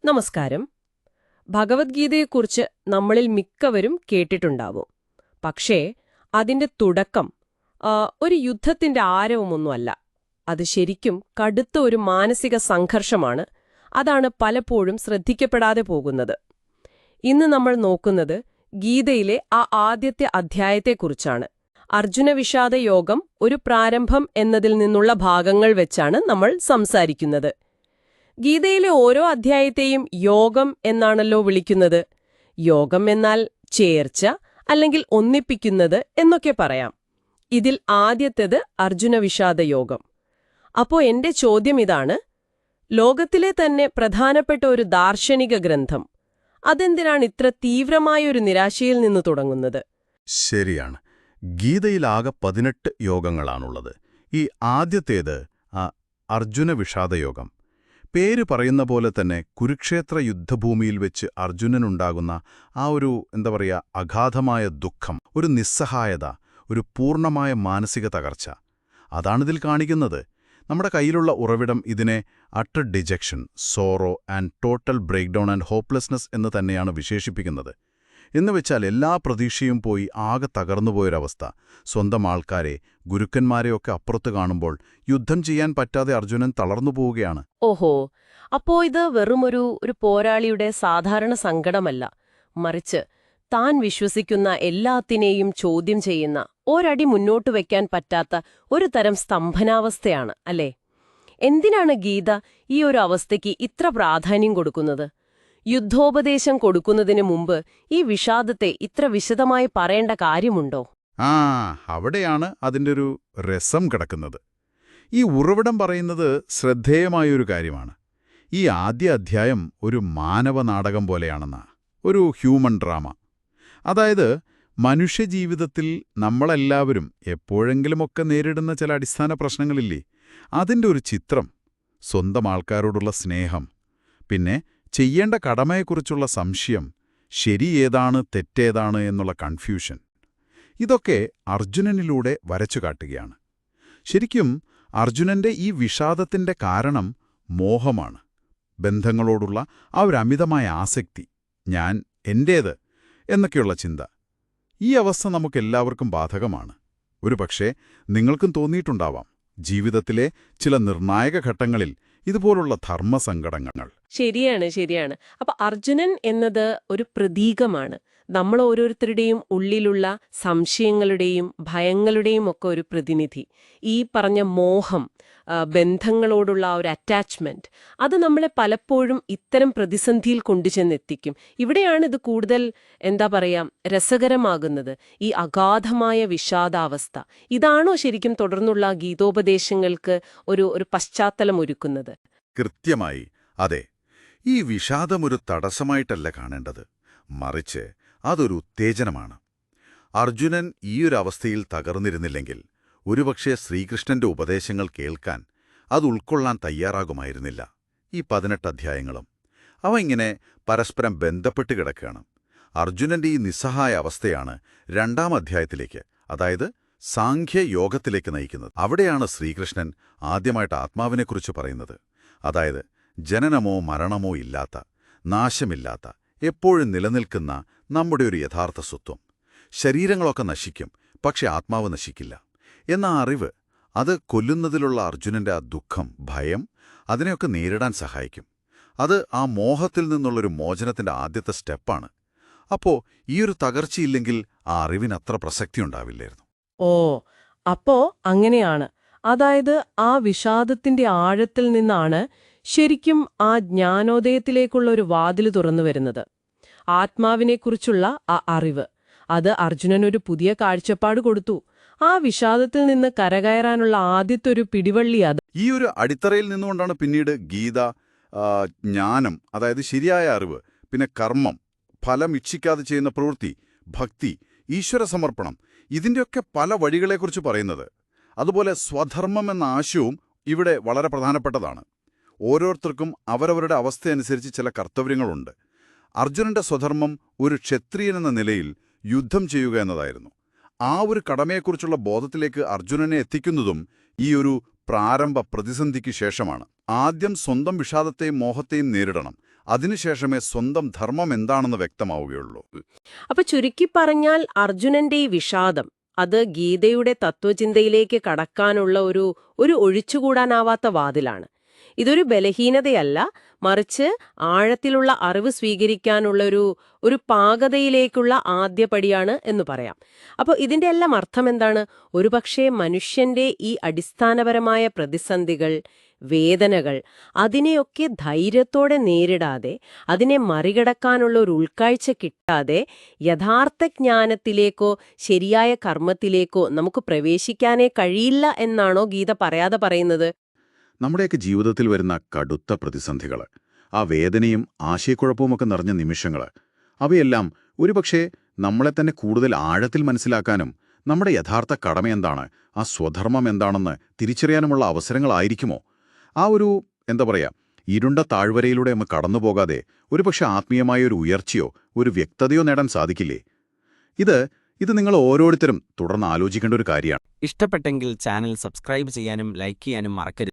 നമസ്കാരം. ഭഗവത്ഗീതയെക്കുറിച്ച് നമ്മളിൽ മിക്കവരും കേട്ടിട്ടുണ്ടാവും. പക്ഷേ അതിന്റെ തുടക്കം ഒരു യുദ്ധത്തിന്റെ ആരവമൊന്നുമല്ല. അത് ശരിക്കും കടുത്ത ഒരു മാനസിക സംഘർഷമാണ്. അതാണ് പലപ്പോഴും ശ്രദ്ധിക്കപ്പെടാതെ പോകുന്നത്. ഇന്ന് നമ്മൾ നോക്കുന്നത് ഗീതയിലെ ആ ആദ്യത്തെ അധ്യായത്തെക്കുറിച്ചാണ്. അർജുന വിഷാദ യോഗം ഒരു പ്രാരംഭം എന്നതിൽ നിന്നുള്ള ഭാഗങ്ങൾ വെച്ചാണ് നമ്മൾ സംസാരിക്കുന്നത്. ഗീതയിലെ ഓരോ അധ്യായത്തെയും യോഗം എന്നാണല്ലോ വിളിക്കുന്നത്. യോഗം എന്നാൽ ചേർച്ച അല്ലെങ്കിൽ ഒന്നിപ്പിക്കുന്നത് എന്നൊക്കെ പറയാം. ഇതിൽ ആദ്യത്തേത് അർജുന വിഷാദ യോഗം. അപ്പോ എന്റെ ചോദ്യം ഇതാണ്: ലോകത്തിലെ തന്നെ പ്രധാനപ്പെട്ട ഒരു ദാർശനിക ഗ്രന്ഥം അതെന്തിനാണ് ഇത്ര തീവ്രമായൊരു നിരാശയിൽ നിന്ന് തുടങ്ങുന്നത്? ശരിയാണ്. ഗീതയിലാകെ 18 യോഗങ്ങളാണുള്ളത്. ഈ ആദ്യത്തേത് അർജുന വിഷാദയോഗം. പേര് പറയുന്ന പോലെ തന്നെ കുരുക്ഷേത്ര യുദ്ധഭൂമിയിൽ വെച്ച് അർജുനനുണ്ടാകുന്ന ആ ഒരു അഗാധമായ ദുഃഖം, ഒരു നിസ്സഹായത, ഒരു പൂർണ്ണമായ മാനസിക തകർച്ച, അതാണിതിൽ കാണിക്കുന്നത്. നമ്മുടെ കയ്യിലുള്ള ഉറവിടം ഇതിനെ utter dejection, sorrow and total breakdown and hopelessness എന്ന് തന്നെയാണ് വിശേഷിപ്പിക്കുന്നത്. എന്നുവെച്ചാൽ എല്ലാ പ്രതീക്ഷയും പോയി ആകെ തകർന്നുപോയൊരവസ്ഥ. സ്വന്തം ആൾക്കാരെ, ഗുരുക്കന്മാരെയൊക്കെ അപ്പുറത്ത് കാണുമ്പോൾ യുദ്ധം ചെയ്യാൻ പറ്റാതെ അർജുനൻ തളർന്നു പോവുകയാണ്. ഓഹോ, അപ്പോ ഇത് വെറുമൊരു പോരാളിയുടെ സാധാരണ സങ്കടമല്ല, മറിച്ച് താൻ വിശ്വസിക്കുന്ന എല്ലാത്തിനെയും ചോദ്യം ചെയ്യുന്ന, ഒരടി മുന്നോട്ട് വയ്ക്കാൻ പറ്റാത്ത ഒരു തരം സ്തംഭനാവസ്ഥയാണ് അല്ലേ? എന്തിനാണ് ഗീത ഈ ഒരു അവസ്ഥയ്ക്ക് ഇത്ര പ്രാധാന്യം കൊടുക്കുന്നത്? യുദ്ധോപദേശം കൊടുക്കുന്നതിന് മുമ്പ് ഈ വിഷാദത്തെ ഇത്ര വിശദമായി പറയേണ്ട കാര്യമുണ്ടോ? അവിടെയാണ് അതിൻ്റെ ഒരു രസം കിടക്കുന്നത്. ഈ ഉറവിടം പറയുന്നത് ശ്രദ്ധേയമായൊരു കാര്യമാണ്. ഈ ആദ്യ അധ്യായം ഒരു മാനവ നാടകം പോലെയാണെന്നാ, ഒരു ഹ്യൂമൻ ഡ്രാമ. അതായത് മനുഷ്യജീവിതത്തിൽ നമ്മളെല്ലാവരും എപ്പോഴെങ്കിലുമൊക്കെ നേരിടുന്ന ചില അടിസ്ഥാന പ്രശ്നങ്ങളില്ലേ, അതിൻ്റെ ഒരു ചിത്രം. സ്വന്തം ആൾക്കാരോടുള്ള സ്നേഹം, പിന്നെ ചെയ്യേണ്ട കടമയെക്കുറിച്ചുള്ള സംശയം, ശരി ഏതാണ് തെറ്റേതാണ് എന്നുള്ള കൺഫ്യൂഷൻ, ഇതൊക്കെ അർജുനനിലൂടെ വരച്ചു കാട്ടുകയാണ്. ശരിക്കും അർജുനന്റെ ഈ വിഷാദത്തിന്റെ കാരണം മോഹമാണ്. ബന്ധങ്ങളോടുള്ള ആ ഒരു അമിതമായ ആസക്തി, ഞാൻ, എന്റേത് എന്നൊക്കെയുള്ള ചിന്ത. ഈ അവസ്ഥ നമുക്കെല്ലാവർക്കും ബാധകമാണ്. ഒരുപക്ഷേ നിങ്ങൾക്കും തോന്നിയിട്ടുണ്ടാവാം ജീവിതത്തിലെ ചില നിർണായക ഘട്ടങ്ങളിൽ ഇതുപോലുള്ള ധർമ്മസങ്കടങ്ങൾ. ശരിയാണ്. അപ്പൊ അർജുനൻ എന്നത് ഒരു പ്രതീകമാണ്. നമ്മൾ ഓരോരുത്തരുടെയും ഉള്ളിലുള്ള സംശയങ്ങളുടെയും ഭയങ്ങളുടെയും ഒക്കെ ഒരു പ്രതിനിധി. ഈ പറഞ്ഞ മോഹം, ബന്ധങ്ങളോടുള്ള ഒരു അറ്റാച്ച്മെന്റ്, അത് നമ്മളെ പലപ്പോഴും ഇത്തരം പ്രതിസന്ധിയിൽ കൊണ്ടുചെന്നെത്തിക്കും. ഇവിടെയാണ് ഇത് കൂടുതൽ രസകരമാകുന്നത്. ഈ അഗാധമായ വിഷാദാവസ്ഥ, ഇതാണോ ശരിക്കും തുടർന്നുള്ള ഗീതോപദേശങ്ങൾക്ക് ഒരു പശ്ചാത്തലം ഒരുക്കുന്നത്? കൃത്യമായി അതെ. ഈ വിഷാദമൊരു തടസ്സമായിട്ടല്ല കാണേണ്ടത്, മറിച്ച് അതൊരു ഉത്തേജനമാണ്. അർജുനൻ ഈയൊരവസ്ഥയിൽ തകർന്നിരുന്നില്ലെങ്കിൽ ഒരുപക്ഷെ ശ്രീകൃഷ്ണന്റെ ഉപദേശങ്ങൾ കേൾക്കാൻ, അത് ഉൾക്കൊള്ളാൻ തയ്യാറാകുമായിരുന്നില്ല. ഈ 18 അധ്യായങ്ങളും അവ ഇങ്ങനെ പരസ്പരം ബന്ധപ്പെട്ട് കിടക്കുകയാണ്. അർജുനന്റെ ഈ നിസ്സഹായ അവസ്ഥയാണ് 2ാം അധ്യായത്തിലേക്ക്, അതായത് സാംഖ്യയോഗത്തിലേക്ക് നയിക്കുന്നത്. അവിടെയാണ് ശ്രീകൃഷ്ണൻ ആദ്യമായിട്ട് ആത്മാവിനെക്കുറിച്ച് പറയുന്നത്. അതായത് ജനനമോ മരണമോ ഇല്ലാത്ത, നാശമില്ലാത്ത, എപ്പോഴും നിലനിൽക്കുന്ന നമ്മുടെ ഒരു യഥാർത്ഥ സ്വത്വം. ശരീരങ്ങളൊക്കെ നശിക്കും, പക്ഷെ ആത്മാവ് നശിക്കില്ല എന്ന അറിവ്, അത് കൊല്ലുന്നതിലുള്ള അർജുനന്റെ ആ ദുഃഖം, ഭയം, അതിനെയൊക്കെ നേരിടാൻ സഹായിക്കും. അത് ആ മോഹത്തിൽ നിന്നുള്ളൊരു മോചനത്തിന്റെ ആദ്യത്തെ സ്റ്റെപ്പാണ്. അപ്പോ ഈയൊരു തകർച്ചയില്ലെങ്കിൽ ആ അറിവിനത്ര പ്രസക്തി ഉണ്ടാവില്ലായിരുന്നു. ഓ, അപ്പോ അങ്ങനെയാണ്. അതായത് ആ വിഷാദത്തിന്റെ ആഴത്തിൽ നിന്നാണ് ശരിക്കും ആ ജ്ഞാനോദയത്തിലേക്കുള്ള ഒരു വാതിൽ തുറന്നു വരുന്നത്. ആത്മാവിനെക്കുറിച്ചുള്ള ആ അറിവ്, അത് അർജുനനൊരു പുതിയ കാഴ്ചപ്പാട് കൊടുത്തു. ആ വിഷാദത്തിൽ നിന്ന് കരകയറാനുള്ള ആദ്യത്തെ ഒരു പിടിവള്ളി അത്. ഈ ഒരു അടിത്തറയിൽ നിന്നുകൊണ്ടാണ് പിന്നീട് ഗീത, ജ്ഞാനം, അതായത് ശരിയായ അറിവ്, പിന്നെ കർമ്മം, ഫലം ഇച്ഛിക്കാതെ ചെയ്യുന്ന പ്രവൃത്തി, ഭക്തി, ഈശ്വര സമർപ്പണം, ഇതിൻ്റെയൊക്കെ പല വഴികളെക്കുറിച്ച് പറയുന്നത്. അതുപോലെ സ്വധർമ്മം എന്ന ആശയവും ഇവിടെ വളരെ പ്രധാനപ്പെട്ടതാണ്. ഓരോരുത്തർക്കും അവരവരുടെ അവസ്ഥയനുസരിച്ച് ചില കർത്തവ്യങ്ങളുണ്ട്. അർജുനന്റെ സ്വധർമ്മം ഒരു ക്ഷത്രിയനെന്ന നിലയിൽ യുദ്ധം ചെയ്യുക എന്നതായിരുന്നു. ആ ഒരു കടമയെക്കുറിച്ചുള്ള ബോധത്തിലേക്ക് അർജുനനെ എത്തിക്കുന്നതും ഈ ഒരു പ്രാരംഭ പ്രതിസന്ധിക്ക് ശേഷമാണ്. ആദ്യം സ്വന്തം വിഷാദത്തെയും മോഹത്തെയും നേരിടണം. അതിനുശേഷമേ സ്വന്തം ധർമ്മം എന്താണെന്ന് വ്യക്തമാവുകയുള്ളൂ. അപ്പൊ ചുരുക്കി പറഞ്ഞാൽ അർജുനന്റെ ഈ വിഷാദം അത് ഗീതയുടെ തത്വചിന്തയിലേക്ക് കടക്കാനുള്ള ഒരു ഒഴിച്ചുകൂടാനാവാത്ത വാതിലാണ്. ഇതൊരു ബലഹീനതയല്ല, മറിച്ച് ആഴത്തിലുള്ള അറിവ് സ്വീകരിക്കാനുള്ള ഒരു പാകതയിലേക്കുള്ള ആദ്യപടിയാണ് എന്ന് പറയാം. അപ്പോൾ ഇതിന്റെ എല്ലാം അർത്ഥം എന്താണ്? ഒരുപക്ഷേ മനുഷ്യന്റെ ഈ അടിസ്ഥാനപരമായ പ്രതിസന്ധികൾ, വേദനകൾ, അതിനെയൊക്കെ ധൈര്യത്തോടെ നേരിടാതെ, അതിനെ മറികടക്കാനുള്ള ഒരു ഉൾക്കാഴ്ച കിട്ടാതെ യഥാർത്ഥ ജ്ഞാനത്തിലേക്കോ ശരിയായ കർമ്മത്തിലേക്കോ നമുക്ക് പ്രവേശിക്കാനേ കഴിയില്ല എന്നാണോ ഗീത പറയാതെ പറയുന്നത്? നമ്മുടെയൊക്കെ ജീവിതത്തിൽ വരുന്ന കടുത്ത പ്രതിസന്ധികൾ, ആ വേദനയും ആശയക്കുഴപ്പവുമൊക്കെ നിറഞ്ഞ നിമിഷങ്ങൾ, അവയെല്ലാം ഒരുപക്ഷെ നമ്മളെ തന്നെ കൂടുതൽ ആഴത്തിൽ മനസ്സിലാക്കാനും നമ്മുടെ യഥാർത്ഥ കടമയെന്താണ്, ആ സ്വധർമ്മം എന്താണെന്ന് തിരിച്ചറിയാനുമുള്ള അവസരങ്ങളായിരിക്കുമോ? ആ എന്താ പറയുക, ഇരുണ്ട താഴ്വരയിലൂടെ നമ്മൾ കടന്നുപോകാതെ ഒരുപക്ഷെ ആത്മീയമായ ഒരു ഉയർച്ചയോ ഒരു വ്യക്തതയോ നേടാൻ സാധിക്കില്ലേ? ഇത് നിങ്ങൾ ഓരോരുത്തരും തുടർന്ന് ആലോചിക്കേണ്ട ഒരു കാര്യമാണ്. ഇഷ്ടപ്പെട്ടെങ്കിൽ ചാനൽ സബ്സ്ക്രൈബ് ചെയ്യാനും ലൈക്ക് ചെയ്യാനും മറക്കരുത്.